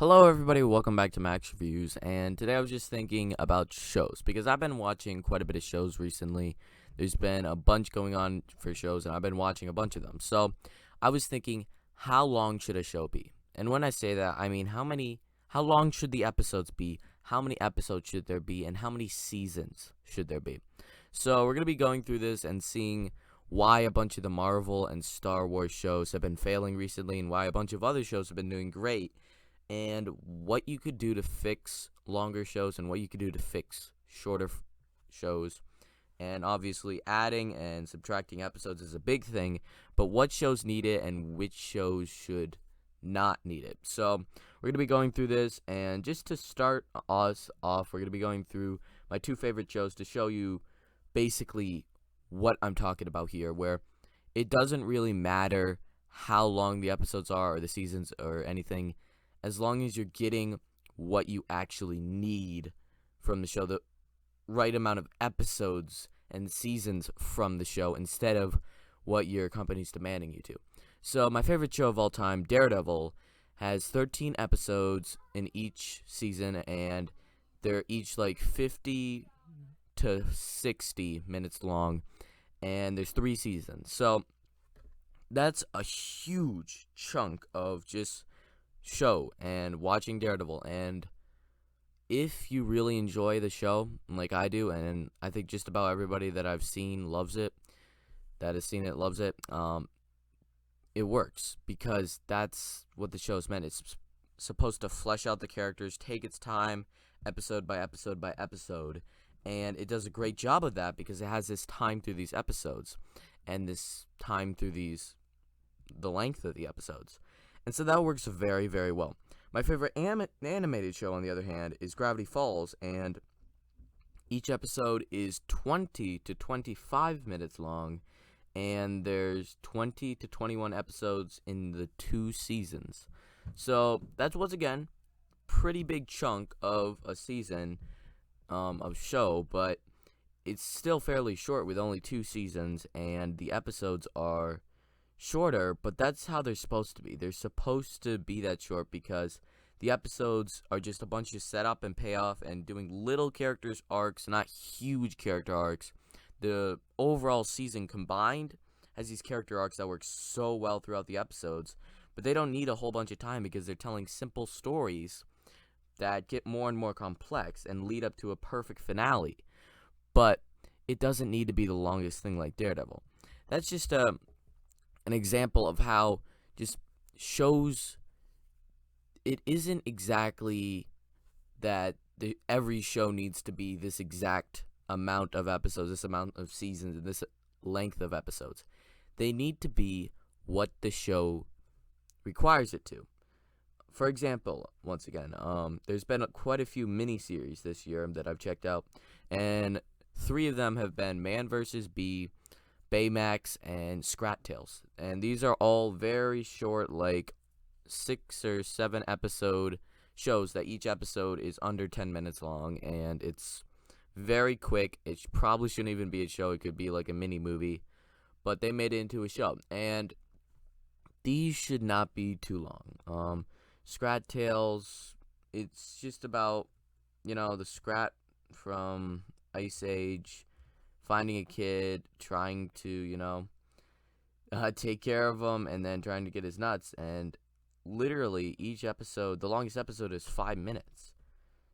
Hello, everybody. Welcome back to Max Reviews. And today I was just thinking about shows because I've been watching quite a bit of shows recently. There's been a bunch going on for shows, and I've been watching a bunch of them. So I was thinking, how long should a show be? And when I say that, I mean how long should the episodes be? How many episodes should there be? And how many seasons should there be? So we're gonna be going through this and seeing why a bunch of the Marvel and Star Wars shows have been failing recently, and why a bunch of other shows have been doing great, and what you could do to fix longer shows and what you could do to fix shorter shows. And obviously, adding and subtracting episodes is a big thing, but what shows need it and which shows should not need it. So, we're going to be going through this, and just to start us off, we're going to be going through my two favorite shows to show you basically what I'm talking about here, where it doesn't really matter how long the episodes are or the seasons or anything, as long as you're getting what you actually need from the show, the right amount of episodes and seasons from the show instead of what your company's demanding you to. So my favorite show of all time, Daredevil, has 13 episodes in each season, and they're each like 50 to 60 minutes long, and there's 3 seasons. So that's a huge chunk of just show and watching Daredevil. And if you really enjoy the show like I do, and I think just about everybody that I've seen loves it, that has seen it loves it, it works because that's what the show's meant. It's supposed to flesh out the characters, take its time, episode by episode by episode, and it does a great job of that because it has this time through these episodes and this time through the length of the episodes. And so that works very, very well. My favorite animated show, on the other hand, is Gravity Falls, and each episode is 20 to 25 minutes long, and there's 20 to 21 episodes in the 2 seasons. So that's, once again, pretty big chunk of a season of show, but it's still fairly short with only 2 seasons, and the episodes are shorter, but that's how they're supposed to be. They're supposed to be that short because the episodes are just a bunch of setup and payoff and doing little characters arcs, not huge character arcs. The overall season combined has these character arcs that work so well throughout the episodes, but they don't need a whole bunch of time because they're telling simple stories that get more and more complex and lead up to a perfect finale. But it doesn't need to be the longest thing like Daredevil. That's just an example of how just shows, it isn't exactly that every show needs to be this exact amount of episodes, this amount of seasons, and this length of episodes. They need to be what the show requires it to. For example, once again, there's been quite a few miniseries this year that I've checked out, and 3 of them have been Man vs. Bee, Baymax, and Scrat Tales. And these are all very short, like 6 or 7 episode shows that each episode is under 10 minutes long, and it's very quick. It probably shouldn't even be a show. It could be like a mini movie, but they made it into a show. And these should not be too long. Scrat Tales, it's just about, the Scrat from Ice Age finding a kid, trying to, take care of him, and then trying to get his nuts. And literally, each episode, the longest episode is 5 minutes.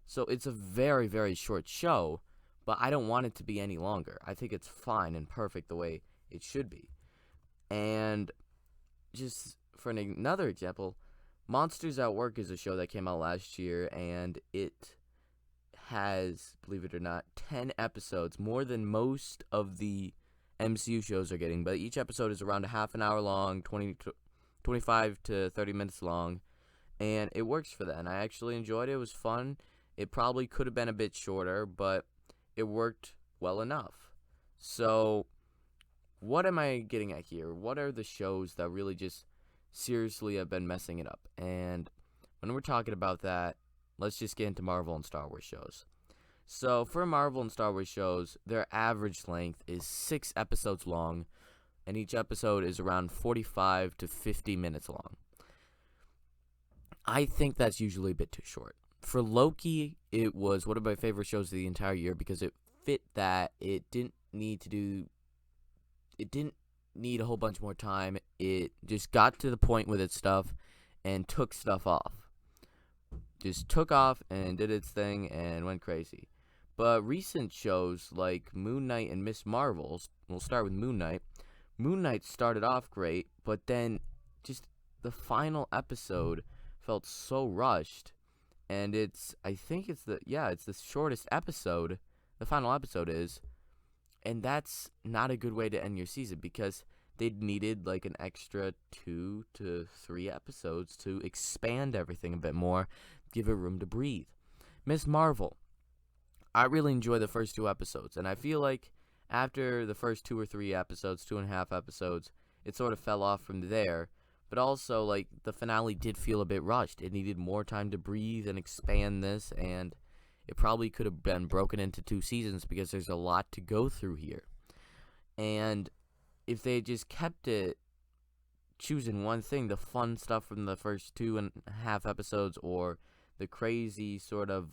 So it's a very, very short show, but I don't want it to be any longer. I think it's fine and perfect the way it should be. And just for another example, Monsters at Work is a show that came out last year, and it has, believe it or not, 10 episodes, more than most of the MCU shows are getting, but each episode is around a half an hour long, 25 to 30 minutes long, and it works for that, and I actually enjoyed it. It was fun. It probably could have been a bit shorter, but it worked well enough. So, what am I getting at here? What are the shows that really just seriously have been messing it up? And when we're talking about that, let's just get into Marvel and Star Wars shows. So for Marvel and Star Wars shows, their average length is 6 episodes long, and each episode is around 45 to 50 minutes long. I think that's usually a bit too short. For Loki, it was one of my favorite shows of the entire year because it fit that it didn't need a whole bunch more time. It just got to the point with its stuff and took stuff off. Just took off and did its thing and went crazy. But recent shows like Moon Knight and Miss Marvel, we'll start with Moon Knight. Moon Knight started off great, but then just the final episode felt so rushed. And I think it's the shortest episode. The final episode is, and that's not a good way to end your season because they needed like an extra 2 to 3 episodes to expand everything a bit more, give it room to breathe. Miss Marvel, I really enjoy the first 2 episodes, and I feel like after the first 2 or 3 episodes, 2.5 episodes, it sort of fell off from there. But also, like, the finale did feel a bit rushed. It needed more time to breathe and expand this, and it probably could have been broken into 2 seasons because there's a lot to go through here. And if they just kept it choosing one thing, the fun stuff from the first 2.5 episodes or the crazy sort of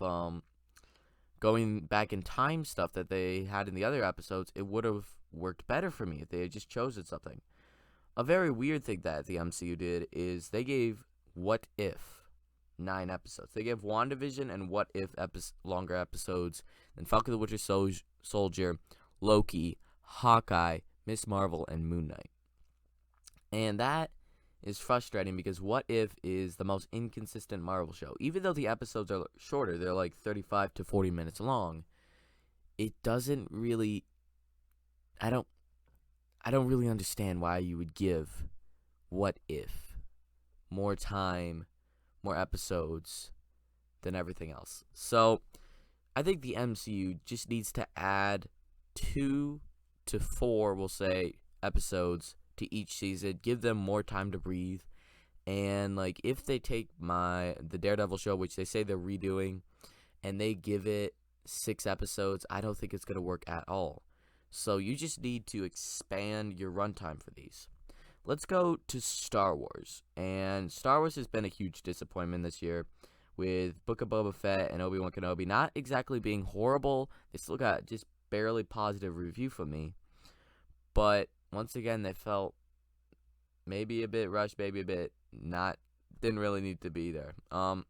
going back in time stuff that they had in the other episodes, it would have worked better for me if they had just chosen something. A very weird thing that the MCU did is they gave What If 9 episodes. They gave WandaVision and What If longer episodes than Falcon the Winter Soldier, Loki, Hawkeye, Miss Marvel, and Moon Knight. And that is frustrating because What If is the most inconsistent Marvel show. Even though the episodes are shorter, they're like 35 to 40 minutes long, it doesn't really... I don't really understand why you would give What If more time, more episodes than everything else. So I think the MCU just needs to add 2 to 4, we'll say, episodes to each season. Give them more time to breathe. And like if they take the Daredevil show, which they say they're redoing, and they give it 6 episodes, I don't think it's going to work at all. So you just need to expand your runtime for these. Let's go to Star Wars. And Star Wars has been a huge disappointment this year with Book of Boba Fett and Obi-Wan Kenobi not exactly being horrible. They still got just barely positive review from me. But once again, they felt maybe a bit rushed, maybe a bit didn't really need to be there. So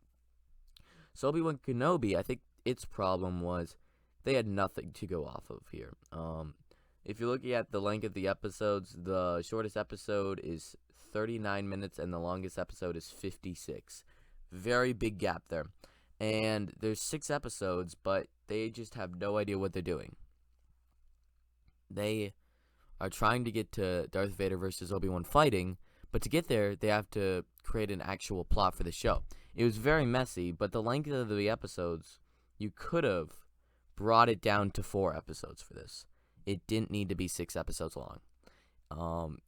Obi-Wan Kenobi, I think its problem was they had nothing to go off of here. If you're looking at the length of the episodes, the shortest episode is 39 minutes and the longest episode is 56. Very big gap there. And there's 6 episodes, but they just have no idea what they're doing. They are trying to get to Darth Vader versus Obi-Wan fighting, but to get there, they have to create an actual plot for the show. It was very messy, but the length of the episodes, you could have brought it down to 4 episodes for this. It didn't need to be 6 episodes long.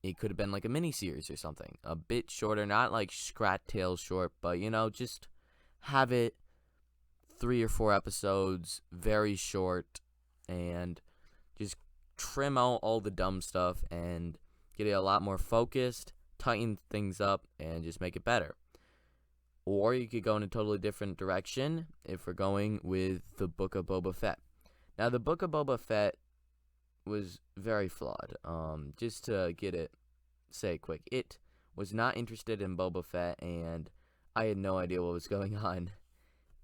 It could have been like a mini-series or something. A bit shorter, not like Scrat Tales short, but, just have it 3 or 4 episodes, very short, and just trim out all the dumb stuff and get it a lot more focused, tighten things up, and just make it better. Or you could go in a totally different direction if we're going with the Book of Boba Fett. Now, the Book of Boba Fett was very flawed. Just to say it quick, it was not interested in Boba Fett, and I had no idea what was going on.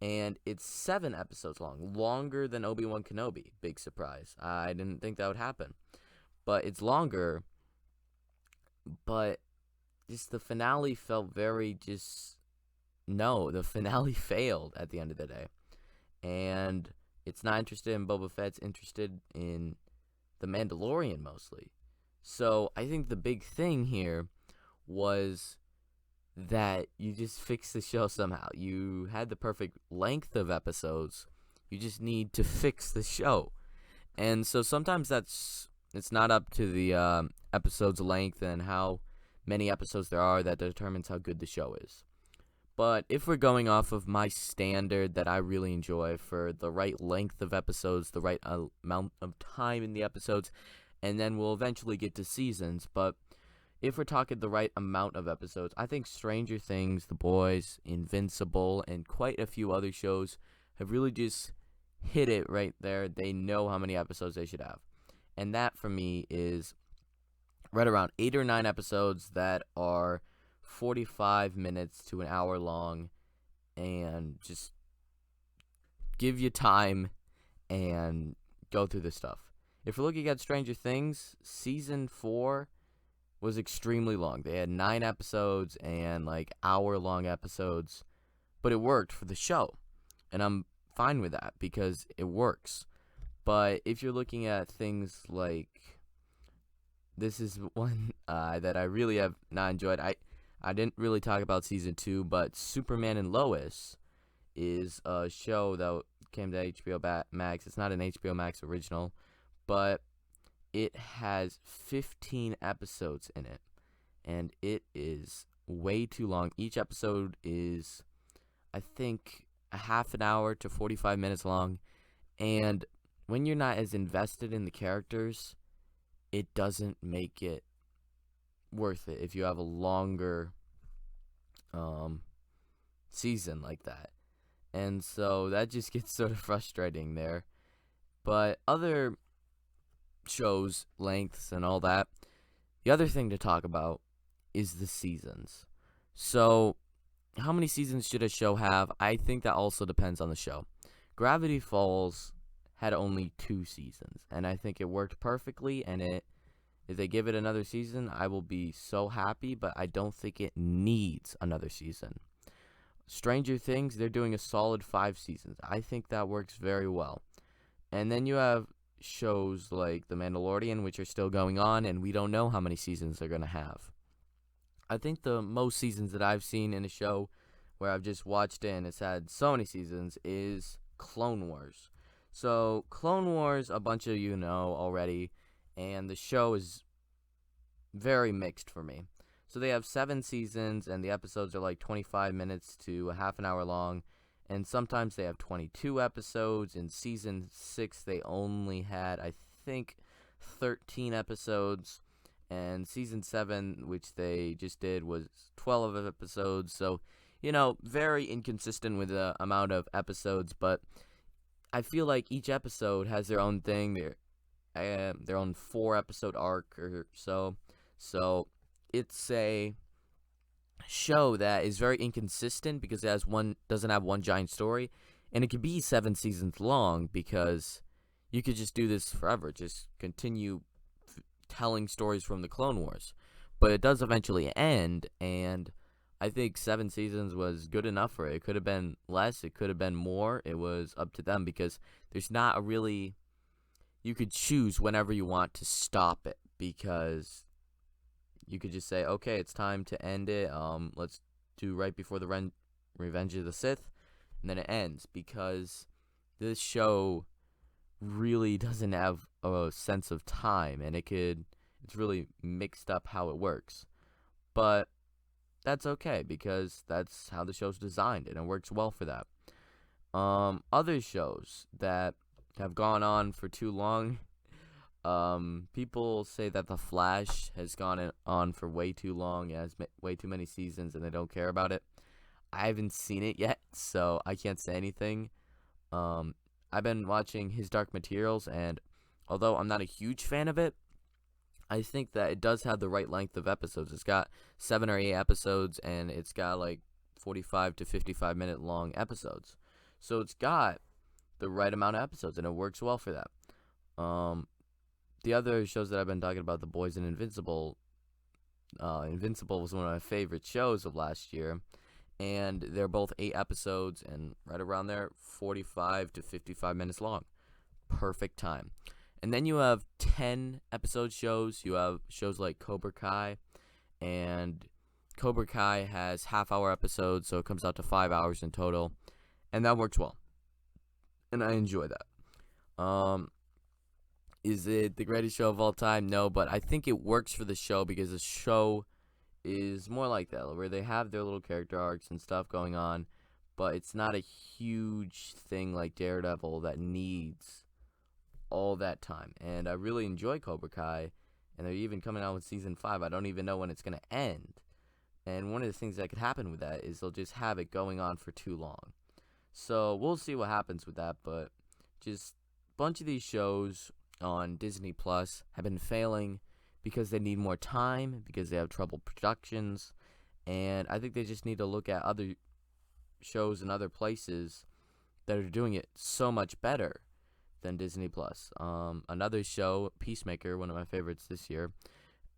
And it's 7 episodes long, longer than Obi-Wan Kenobi. Big surprise. I didn't think that would happen. But it's longer, but just the finale felt very the finale failed at the end of the day. And it's not interested in Boba Fett, it's interested in The Mandalorian mostly. So I think the big thing here was that you just fixed the show somehow. You had the perfect length of episodes. You just need to fix the show. And so sometimes it's not up to the episode's length and how many episodes there are that determines how good the show is. But if we're going off of my standard that I really enjoy for the right length of episodes, the right amount of time in the episodes, and then we'll eventually get to seasons, but if we're talking the right amount of episodes, I think Stranger Things, The Boys, Invincible, and quite a few other shows have really just hit it right there. They know how many episodes they should have. And that for me is right around 8 or 9 episodes that are 45 minutes to an hour long and just give you time and go through this stuff. If we're looking at Stranger Things, season 4 was extremely long. They had 9 episodes and like hour-long episodes, but it worked for the show, and I'm fine with that because it works. But if you're looking at things like this is one that I really have not enjoyed. I didn't really talk about season 2, but Superman and Lois is a show that came to HBO Max. It's not an HBO Max original, but it has 15 episodes in it, and it is way too long. Each episode is, I think, a half an hour to 45 minutes long, and when you're not as invested in the characters, it doesn't make it worth it if you have a longer season like that. And so that just gets sort of frustrating there. But other shows, lengths, and all that, the other thing to talk about is the seasons. So, how many seasons should a show have? I think that also depends on the show. Gravity Falls had only 2 seasons, and I think it worked perfectly, and if they give it another season, I will be so happy, but I don't think it needs another season. Stranger Things, they're doing a solid 5 seasons. I think that works very well. And then you have shows like The Mandalorian, which are still going on, and we don't know how many seasons they're going to have. I think the most seasons that I've seen in a show where I've just watched it and it's had so many seasons is Clone Wars. So, Clone Wars, a bunch of you know already, and the show is very mixed for me. So they have 7 seasons, and the episodes are like 25 minutes to a half an hour long, and sometimes they have 22 episodes. In season 6, they only had, I think, 13 episodes, and season 7, which they just did, was 12 episodes. So, very inconsistent with the amount of episodes, but I feel like each episode has their own thing, their own 4-episode arc or so. So it's a show that is very inconsistent because doesn't have one giant story, and it could be 7 seasons long because you could just do this forever, just continue telling stories from the Clone Wars. But it does eventually end, and I think 7 seasons was good enough for it. It could have been less, it could have been more. It was up to them because there's not a really, you could choose whenever you want to stop it, because you could just say, okay, it's time to end it. Let's do right before the Revenge of the Sith, and then it ends, because this show really doesn't have a sense of time, and it's really mixed up how it works. But that's okay, because that's how the show's designed, and it works well for that. Other shows that have gone on for too long, people say that The Flash has gone on for way too long. It has way too many seasons, and they don't care about it. I haven't seen it yet, so I can't say anything. I've been watching His Dark Materials, and although I'm not a huge fan of it, I think that it does have the right length of episodes. It's got 7 or 8 episodes, and it's got like 45 to 55 minute long episodes. So it's got the right amount of episodes, and it works well for that. The other shows that I've been talking about, The Boys and Invincible. Invincible was one of my favorite shows of last year, and they're both 8 episodes, and right around there, 45 to 55 minutes long. Perfect time. And then you have 10 episode shows. You have shows like Cobra Kai, and Cobra Kai has half-hour episodes, so it comes out to 5 hours in total, and that works well, and I enjoy that. Is it the greatest show of all time? No, but I think it works for the show because the show is more like that, where they have their little character arcs and stuff going on, but it's not a huge thing like Daredevil that needs all that time. And I really enjoy Cobra Kai, and they're even coming out with season 5. I don't even know when it's going to end. And one of the things that could happen with that is they'll just have it going on for too long. So we'll see what happens with that. But just a bunch of these shows on Disney Plus have been failing because they need more time, because they have trouble productions. And I think they just need to look at other shows in other places that are doing it so much better than Disney Plus. Another show, Peacemaker, one of my favorites this year,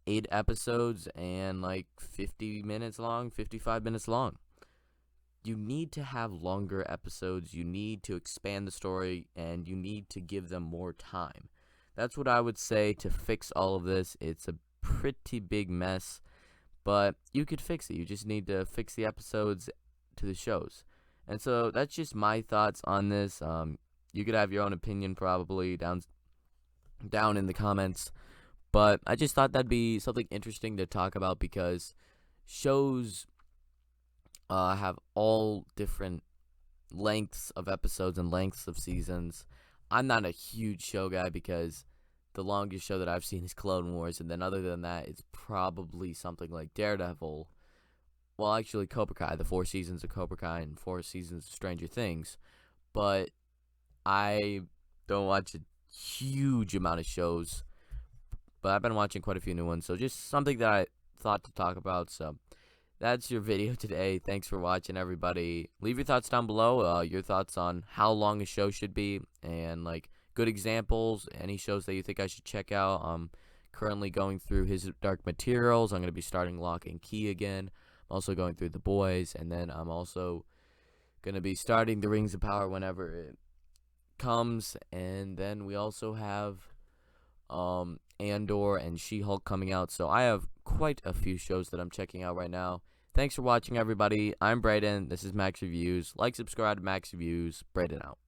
8 episodes and like 50 minutes long, 55 minutes long. You need to have longer episodes. You need to expand the story, and you need to give them more time. That's what I would say to fix all of this. It's a pretty big mess, but you could fix it. You just need to fix the episodes to the shows. And so that's just my thoughts on this. You could have your own opinion probably down in the comments, but I just thought that'd be something interesting to talk about because shows have all different lengths of episodes and lengths of seasons. I'm not a huge show guy because the longest show that I've seen is Clone Wars, and then other than that, it's probably something like Daredevil. Well, actually, Cobra Kai, the 4 seasons of Cobra Kai and 4 seasons of Stranger Things. But I don't watch a huge amount of shows, but I've been watching quite a few new ones. So just something that I thought to talk about. So that's your video today. Thanks for watching, everybody. Leave your thoughts down below. Your thoughts on how long a show should be and like good examples, any shows that you think I should check out. I'm currently going through His Dark Materials. I'm going to be starting Lock and Key again. I'm also going through The Boys, and then I'm also going to be starting The Rings of Power whenever it comes. And then we also have Andor and She-Hulk coming out. So I have quite a few shows that I'm checking out right now. Thanks for watching, everybody. I'm Brayden. This is Max Reviews. Like, subscribe to Max Reviews. Brayden out.